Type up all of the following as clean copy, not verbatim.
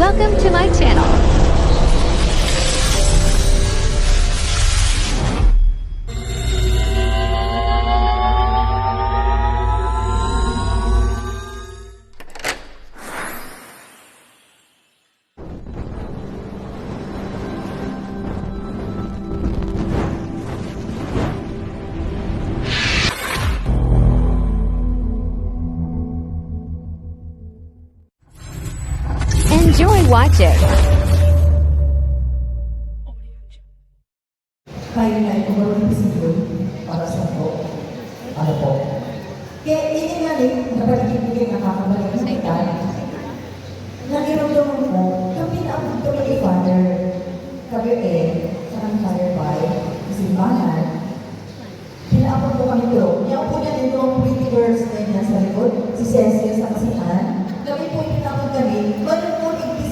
Welcome to my channel. Enjoy watching. Kayo na ito marunong siyo para sa po. Ano po? Kaya ini nga rin, nabaligid-ligid nakakabalik ng kita. Nagiramdaman ko, kami na ang tuloy ni Father. Kami sa kanang by simbahan. Pinaabot ko kami ito. Niya po niya nito ang pretty girls na yun sa likod. Si Cecilia sa kasihan. Kami po pinakot kami. Balik po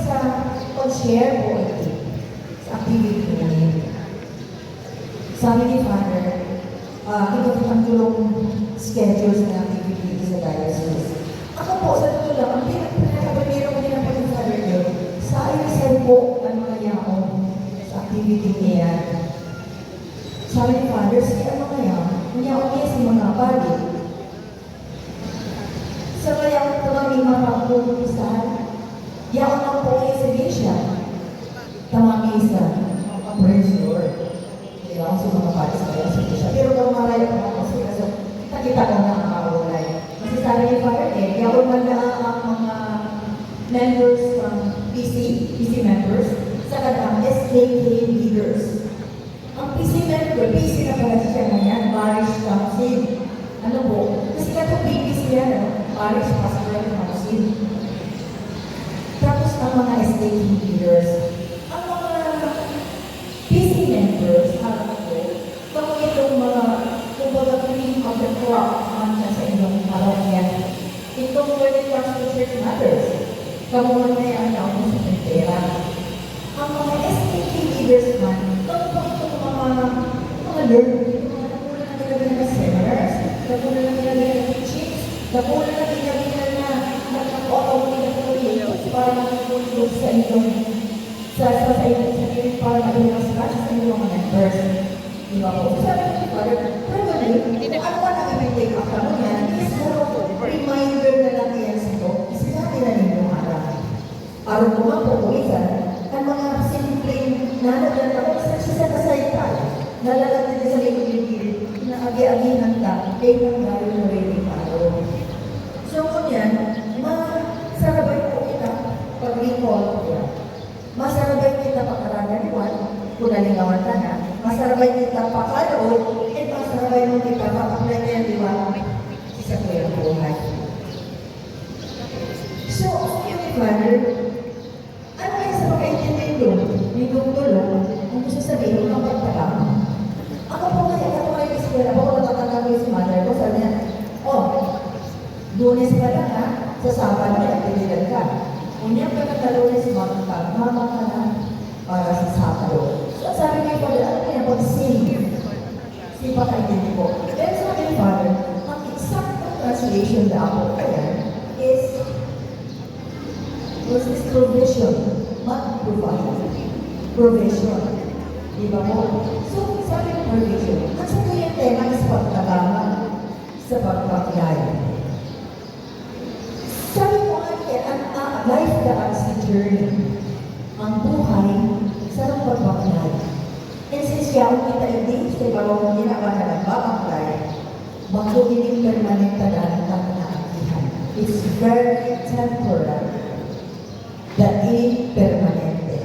sa pag-share po ito sa activity namin. Sabi ni Father, ito po ang tulong schedules ng activity sa diocese. Ako po, sa totoo lang, ang pinakabagiro ko din ang pag-Father yun, sa ayusin po, ano kaya ako sa activity niya. Sabi ni Father, siya ano kaya, niya ako niya si mga bali. Sa kaya ako tumaming mapapulusan, diya ako na po kayo sa Bisha. Tamaming isa, praise the Lord. Kaya ako sa mga bali sa kaya sa Bisha. Pero kung maraya ko ako kasi kita ko na ang kaulay. Kasi sabi ni Father, diya ako maglaan ang mga members from PC members, sa kadang SKK leaders. Ang PC member, PC na pala siya ngayon, Parish Council. Ano po? Kasi katong BBC yan, Parish Pastoral Council. Tapos ang mga SKT leaders, ang mga PC members, alam ko, kung itong mga, kumbaga cream of the crop, man sa inyong parokya, itong when it comes to church matters, kamuhan na yan ang ako sa pera. Ang mga SKT leaders man, mga learning, mga napunan na nilagay na seminars, napunan na nilagay na teachings, napunan na nilagay na nagkakaw nila para makatulog sa inyong sa inyong para mag-iwas ka sa inyong mga members. Diba po? Sabi ko, Father, probably, ano ba nag-take up ka mo yan? Is reminder na lang yan sa ito, is pinati na ninyong araw. Araw ko nga po, ang mga simpleng nanaglan ako, sa kasayta, nalalagay na sa likod-likod, na agi-agihan ka, kaya nang gano'n na rin yung araw. So, kunyan, masarabay po kita pag-recall ko. Masarabay kita pagkaraniwan, kung nalingawan ka na, masarabay kita pagkalood, at masarabay mo kita pagkaklagyan diwan sa kuyang buhay. So, Father, ano kaya sa pagkaintindi doon? Nitong tulong, ang gusto sabihin, ang pagtakam. Ako po kaya ako kayo iskwela, ako natatanggap yung si mother ko, sabi niya, Lunes pa lang ha, sa Sabado na actividad ka. Unyang pagkakalunes, mama ka na para sa Sabado. So sabi niya, Father, ano kaya pag-sing? Sipa kaintindi ko. Pero sabi ni Father, ang exact translation na ako kaya is this provision, not provide. Provision. Diba po? So, sabi ng provision, at sa kanyang tema is pagkagama sa pagpaklay. Sabi ko ang life daan sa journey, ang buhay sa pagpaklay. And since kaya kung kita hindi, sa ibabaw mong ginawa na nagpapaklay, magkukinig permanent na daan ang naakihan. It's very temporary. Dahil permanente.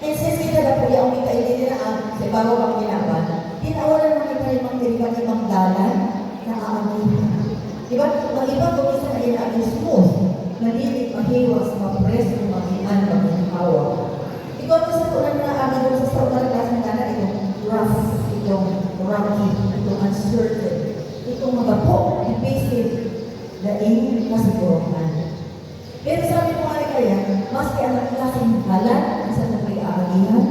And since kita na po yung kita hindi na sa bago pang ginawa, tinawalan mo kita yung mga ibang dalan na aagihan. Diba? Ang iba kung isa na inaagin smooth, nalilig, mahiwas, mapress, magian, maghahawa. Ikaw na sa tulan na agin mo sa saunan kasi na itong rough, itong rocky, itong uncertain, itong magapo, evasive, daing kasiguruhan. Pero sabi mo kaya, maski anak klaseng halan sa nagpag-aagihan,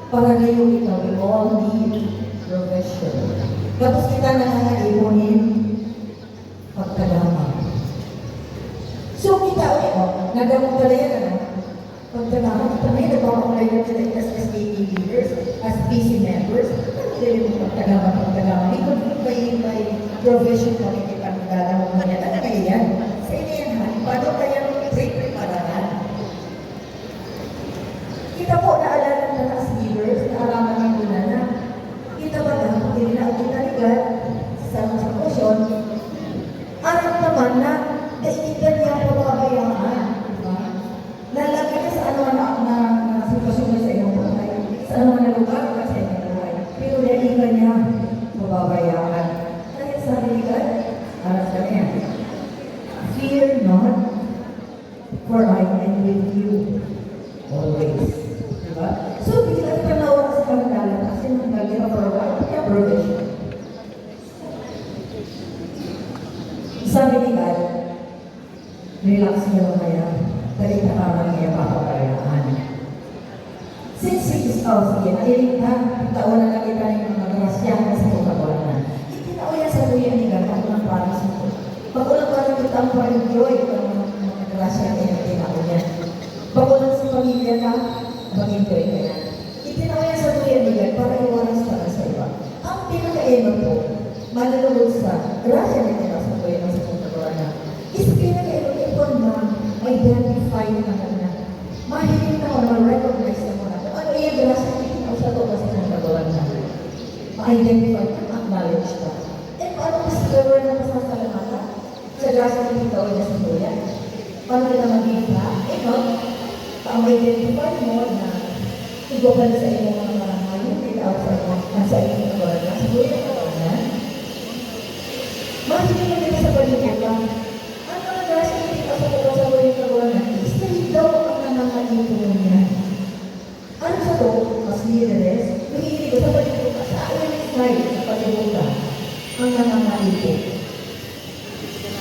para ngayon ikaw, we all need profession. Tapos kita nangangaiponin pagkadama. So kita ulit, nagawang pala yan, highlighted as SKT leaders, as BC members, hindi mo pagtagama, may provision committee pagkagala mo yan. Ano kaya yan? Sa inihan, paano kaya pre-preparahan? Kita po, naalala na as leaders, naalaman ng muna na, kita ba na, kung hindi na ang tinaligan sa motion, alam naman na, kainitan niya ang pababayaan. Lalagay niya sa ano na sitwasyon niya sa iyong buhay, sa ano na lugar ka sa iyong buhay. Pero naiiwan niya, mababayaan. Kaya sabi ni God, harap ka niya, fear not, for I am with you always. Diba? So, bigla ka na oras sa kanila kasi nung nag-provide, kaya provision. Sabi ni God, relax niyo lang kaya. Dali na parang niya papabayaan. Since sige, nailing ka, taon na nakita niyo ng mga grasya sa pagkabalan. Itinao yan sa kuya ni God, ako ng paris mo. Pag-ulang parang kita ang parang joy, mga grasya niya na itinao niya. Pag-ulang sa pamilya ka, mag-enjoy ka yan. Itinao yan sa kuya ni God, para iwaras ka sa iba. Ang pinaka-eno po, manalugod sa grasya niya itinao sa kuya ng sa pagkabalan. Is pinaka-eno ito na identify na na. Mahilig na mo, ma-recognize na mo na. Ano yung grasya niya sa ito kasi ng kagawan na. Ma-identify na, acknowledge ka. Eh, paano mas gawin na masasalamatan? Sa grasya niya ito niya sa kuya. Paano nila magiging ka? Ito, pa-identify mo na igupan sa iyong mga marangayon, ikaw sa iyong kagawan na. Sa kuya na kagawan na. Mahilig na nila sa pagkakita. Ano ang grasya niya ito sa kagawan? Stay daw ang nangangalito niya. Ano sa to? Mas leaders, mahilig ko sa pagkakita sa awareness night sa pagkakita ang nangangalito.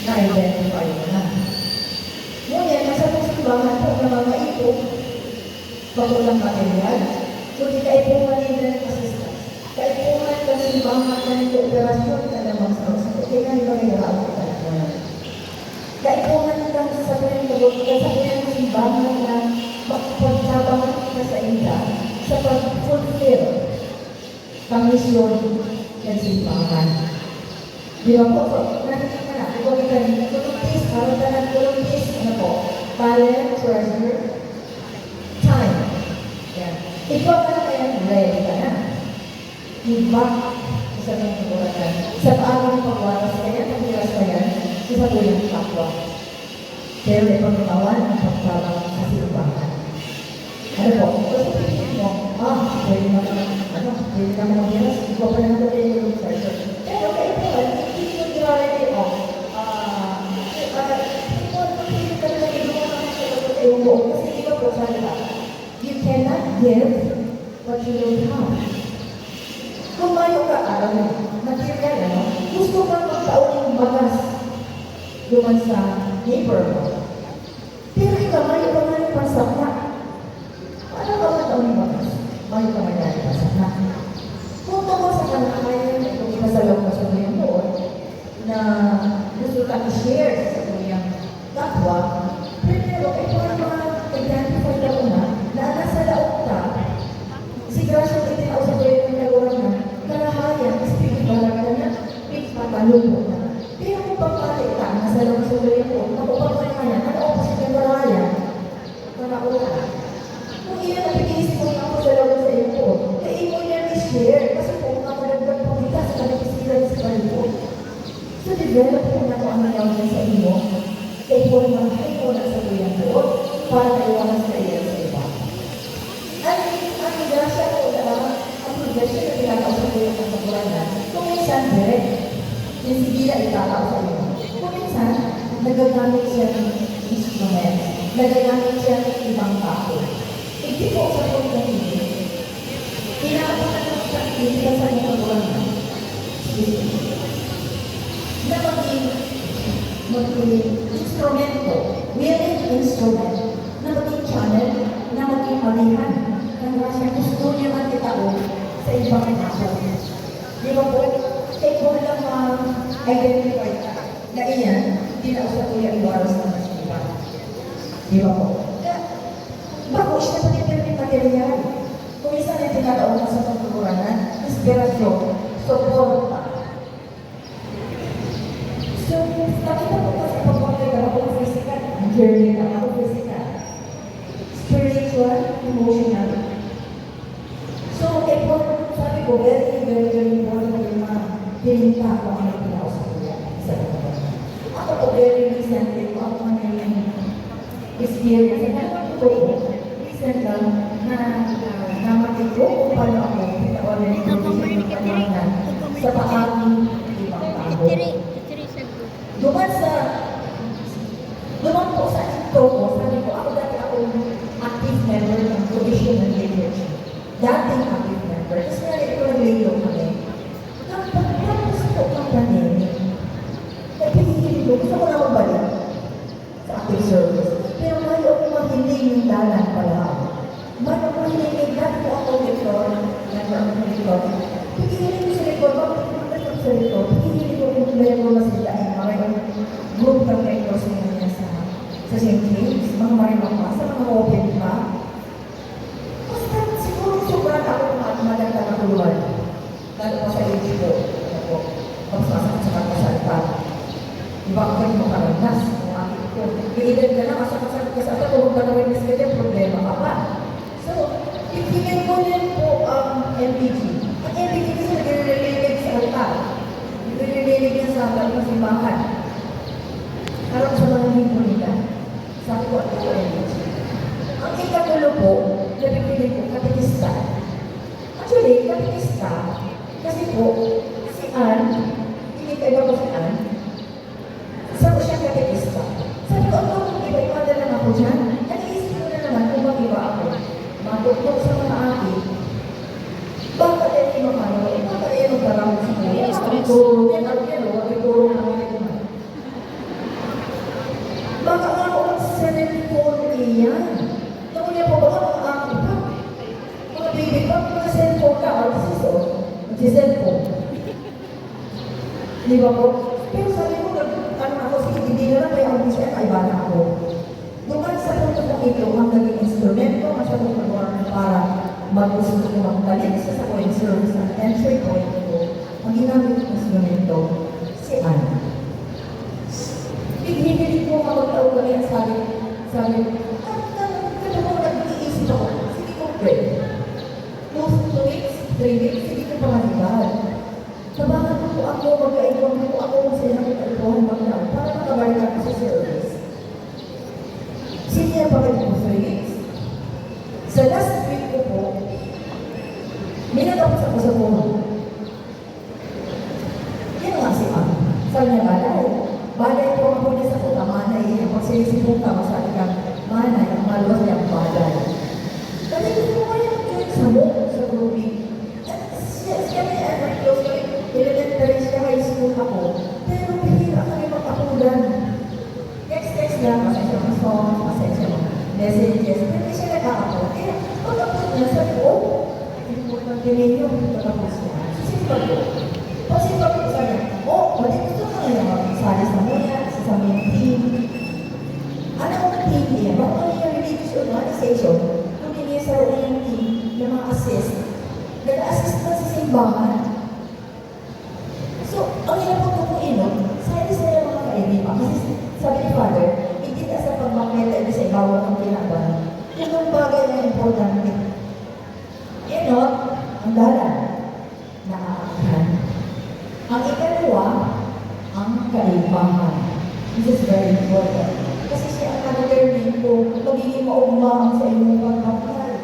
Na-identify mo na. Ngunit, nasa simbahan po nangangalito, pagulang material, kundi kaipungan nila ng assistance. Kaipungan ng simbahan ng kooperasyon na naman sa usapo. Kaya nga nila nagaraang kita. Kaipungan lang sa kanyang simbahan na pagsabangan ka sa inda sa pag-fulfill ang misyon ng simbahan. Di ba po? Nakikita na. Ito kita rin. Tulong-tis, karatanan, tulong-tis, ano po? Talent, treasure, time. Yan. Ikaw ka na kaya ready ka na. Iba sa mga kaguratan. Sa paano ng pagwaras kaya, pagwaras kaya, isa po yung kapwa. Pero may pagkatawan ang pagkabang sa simbahan. Ano po? Kasi piliin mo, pwede ka mag-iras, ikaw pa lang natin yung treasure. Pero kayo po, hindi mo reality of, hindi ka na yung buong. Kasi hindi ka po sana. You cannot give what you don't have. Kung mayo ka, alam mo, material, ano? Gusto kang magtaon yung bagas doon sa neighbor mo. Pero ikaw, mayo ka nga yung pansakna. Paano ka magtaon yung bagas? Mayo ka nga yung pansakna. Kung sa kanakayan, kung ipasalam ka sa kuyang doon, na gusto kang i-share sa kuyang kapwa, pero ito ang mga identify na una, na nasa laot ka, si Gracia itinaw sa kuyang nagawang na, kalahayan, spiritual ka na, pagpapalubo na. Pero kung pagpalita, nasa laot sa kuyang doon, kapapagpalita ka yan, ano opposite ng kalahayan? Kalaula. Kung iyan ang pag-iisip mo ako sa laot sa iyo po, kaya mo yan i-share, kasi kung ako nagpagpagpita sa kanipisilan sa kalibot. So, develop ko na kung ano yung sa iyo, kaya po naman kayo na sa kuyang doon, para naiwanan sa iyo sa iba. Ang grasya ko na ang progression na tinatawag sa kuyang pagkakuranan, kung minsan, direct, yung sigila itatawag sa iyo. Kung minsan, nagagamit siya ng instrument, nagagamit siya ng ibang tao. Hindi po sa kuyang hindi. Pinakapakan ng sakit sa mga pagkakuranan. Na maging instrumento, willing instrument, na maging channel, na maging malihan, ng grasya gusto niya magkitao sa ibang tao. Di ba po? Kaya po lang ma-identify ka na iyan, hindi na sa kuya iwaras na mas iba. Di ba po? Bago siya pag-ipirmin material. Kung isa na tinatawag sa pagkukuranan, inspirasyon, suporta. So, nakita ko kasi pagpapagod ako physical, journey na ako physical, spiritual, emotional. So, sabi ko, very, very, very important yung mga pininta ko ang nagpinaw sa kuya. Ako po, very recently, ako man yung experience. Ano ko recent lang na namatid ko kung paano ako pinawalan ng pagkakas sa paaming ibang tao. Duman po sa ito ko, sabi ko, ako dati akong active member ng traditional liturgy. Dating active member. Kasi nga ito nag-layo kami. Tapos po ng pandemic, nagpigilin ko, gusto ko na magbalik sa active service. Pero may ako mahiling yung dalan pala. May ako mahiling, dati po ako lektor, nag-lektor. Pigilin ko sa lektor, bakit ko sa lektor? Pigilin ko kung meron na sila ay maraming group ng lektor niya sa St. James, mga marimang pa, sa mga open pa. Basta siguro sobrang ako maganda na kuluan. Lalo pa sa hindi ko, tapos masakit sa kakasalita. Iba ako kayo makaragnas, kung akin ko. Iilan ka na, masakit ka sa atin, kung magkakawinis ka din, problema ka pa. So, ibigay ko din po ang MPG. Ang MPG kasi nag-related sa altar. Nag-related yan sa simbahan. Harap sa mga hindi nila. Sabi ko, ano ko MPG? Ang ikatulo po, nabibigay ko, katekista. Actually, katekista, kasi po, si Anne, hindi kayo ko si Anne, sabi ko siya katekista. Sabi ko, ano, iba-iba na lang ako dyan. Nag-iisip ko na naman kung mag-iba ako. Matugtog sa mga akin. Baka din yung mga ano, baka din yung karamo sa mga. Matuturo, yan ang yan, matuturo na mga ito. Baka nga ako mag-cellphone iyan. Nakunin po ba ang akin pa? Mga baby pa, mga cellphone ka, mag-cellphone. Di ba po? Pero sabi ko, ano ako, sige, hindi na lang may audition, ay bala ako. Duman sa punto ng ito, ang naging instrumento, masyadong pag-order para mag-gusto ko magtalit sa point service ang entry point ko. Ang ginamit ng instrumento, si Anne. Hinihilig ko kapag-tawag kami at sabi, kaya mo nag-iisip ako, sige ko, pwede. 2 weeks, 3 weeks, sige ko pangaligal. Sabahan ko ako, magkaibang ko ako kung sila magkaibahan maglaw para makabalik ako sa service. Sige pa kayo ko 3 weeks. Sa last week ko po, minatapos ako sa puno. Yan nga si Anne. Sabi niya, balay po ako niya sa puta, manay niya. Pag sinisipong ka, masabi ka, manay, ang maluwas niya ang balay. Kasi gusto ko kaya sa mo, sa grouping. Siya may ever close kami. Elementary siya, high school ako. Pero pihira kami magkakulan. Text lang, masensya mga songs, masensya mga messages. Pero hindi siya nagkakapot. Kaya pagkapot niya, sabi ko, important din yun, pagkapot niya. Sisipag ko. Pasipag ko sa niya, mali gusto ka ngayon magsali sa muna, sa main team. Ano ang team niya? Bakit ano yung religious organization? Kung hindi niya sa yung team, yung mga assist. Nag-assist na sa simbahan. So, ang hirap ko kung inom, sa'yo mga kaibigan. Kasi sabi ni Father, hindi ka sa pagmakita ito sa ibawang ang ginagawa. Yun ang bagay na importante. Ang dalan na aakhan. Ang ikalawa, ang kaibahan. This is very important. Kasi siya ang nag-learning ko, magiging maugmahang sa iyong pagkakal.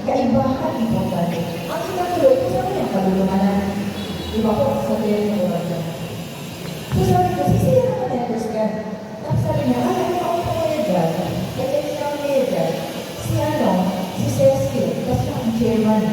Kaibahan, important. Ang ikalawa, kung saan yung kalulumanan? Iba ko, sabihin ko ba siya? So sabi ko, sisiya na ka-members ka. Tapos sabi niya, ano ako kaya dyan? Kaya niya ako kaya dyan. Si Cecil, tapos siya ang chairman.